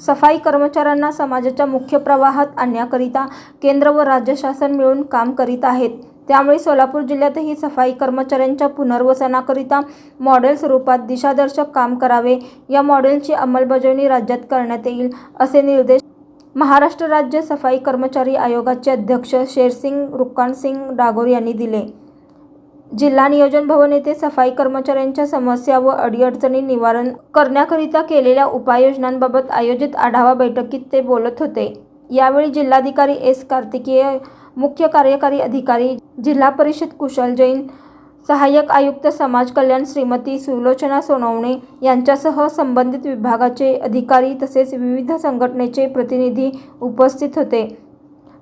सफाई कर्मचाऱ्यांना समाजाच्या मुख्य प्रवाहात आणण्याकरिता केंद्र व राज्य शासन मिळून काम करीत आहेत। त्यामुळे सोलापूर जिल्ह्यातही सफाई कर्मचाऱ्यांच्या पुनर्वसनाकरिता मॉडेल स्वरूपात दिशादर्शक काम करावे। या मॉडेलची अंमलबजावणी राज्यात करण्यात येईल असे निर्देश महाराष्ट्र राज्य सफाई कर्मचारी आयोगाचे अध्यक्ष शेरसिंग रुक्कानसिंग डागोर यांनी दिले। जिल्हा नियोजन भवन येथे सफाई कर्मचाऱ्यांच्या समस्या व अडीअडचणी निवारण करण्याकरिता केलेल्या उपाययोजनांबाबत आयोजित आढावा बैठकीत ते बोलत होते। यावेळी जिल्हाधिकारी एस. कार्तिकेय, मुख्य कार्यकारी अधिकारी, जिल्हा परिषद कुशल जैन, सहाय्यक आयुक्त समाज कल्याण श्रीमती सुलोचना सोनवणे यांच्यासह संबंधित विभागाचे अधिकारी तसेच विविध संघटनेचे प्रतिनिधी उपस्थित होते।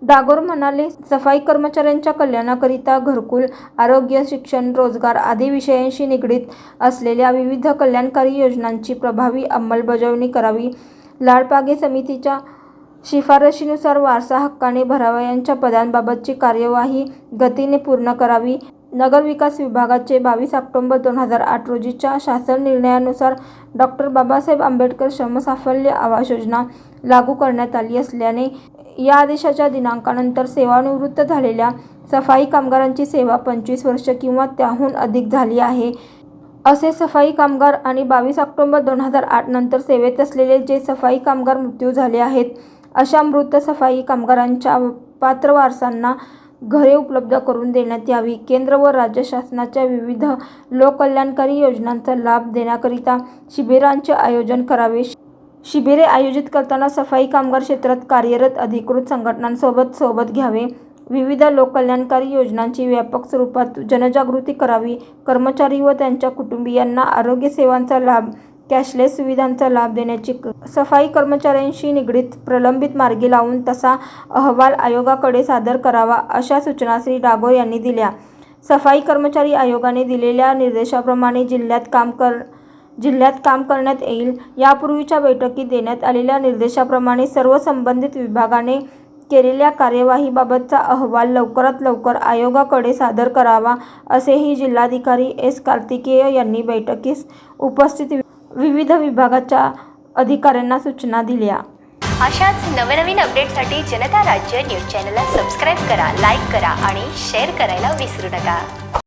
डागोर म्हणाले, सफाई कर्मचाऱ्यांच्या कल्याणाकरिता घरकुल, आरोग्य, शिक्षण, रोजगार आदी विषयांशी निगडीत असलेल्या विविध कल्याणकारी योजनांची प्रभावी अंमलबजावणी करावी। लाडपागे समितीच्या शिफारशीनुसार वारसा हक्काने भरावयाच्या पदांबाबतची कार्यवाही गतीने पूर्ण करावी। नगरविकास विभागाचे 22 ऑक्टोबर 2008 रोजीच्या शासन निर्णयानुसार डॉ. बाबासाहेब आंबेडकर श्रमसाफल्य आवास योजना लागू करण्यात आली असल्याने या आदेशाच्या दिनांकानंतर सेवानिवृत्त झालेल्या सफाई कामगारांची सेवा 25 वर्षे किंवा त्याहून अधिक झाली आहे असे सफाई कामगार आणि 22 ऑक्टोबर 2008 नंतर सेवेत असलेले जे सफाई कामगार मृत्यू झाले आहेत अशा मृत सफाई कामगारांच्या पात्र वारसांना घरे उपलब्ध करून देण्यात यावी। केंद्र व राज्य शासनाच्या विविध लोककल्याणकारी योजनांचा लाभ देण्याकरिता शिबिरांचे आयोजन करावे। शिबिरे आयोजित करताना सफाई कामगार क्षेत्रात कार्यरत अधिकृत संघटनांसोबत सोबत घ्यावे। विविध लोककल्याणकारी योजनांची व्यापक स्वरूपात जनजागृती करावी। कर्मचारी व त्यांच्या कुटुंबियांना आरोग्य सेवांचा लाभ, कॅशलेस सुविधांचा लाभ देण्याची सफाई कर्मचाऱ्यांशी निगडीत प्रलंबित मार्गी लावून तसा अहवाल आयोगाकडे सादर करावा अशा सूचना श्री डागोर यांनी दिल्या। सफाई कर्मचारी आयोगाने दिलेल्या निर्देशाप्रमाणे जिल्ह्यात काम करण्यात येईल। यापूर्वीच्या बैठकीत देण्यात आलेल्या निर्देशाप्रमाणे सर्व संबंधित विभागाने केलेल्या कार्यवाहीबाबतचा अहवाल लवकरात लवकर आयोगाकडे सादर करावा असेही जिल्हाधिकारी एस. कार्तिकेय यांनी बैठकीस उपस्थित विविध विभागाच्या अधिकाऱ्यांना सूचना दिल्या। अशाच नवनवीन अपडेटसाठी जनता राज्य न्यूज चॅनलला सबस्क्राईब करा, लाईक करा आणि शेअर करायला विसरू नका।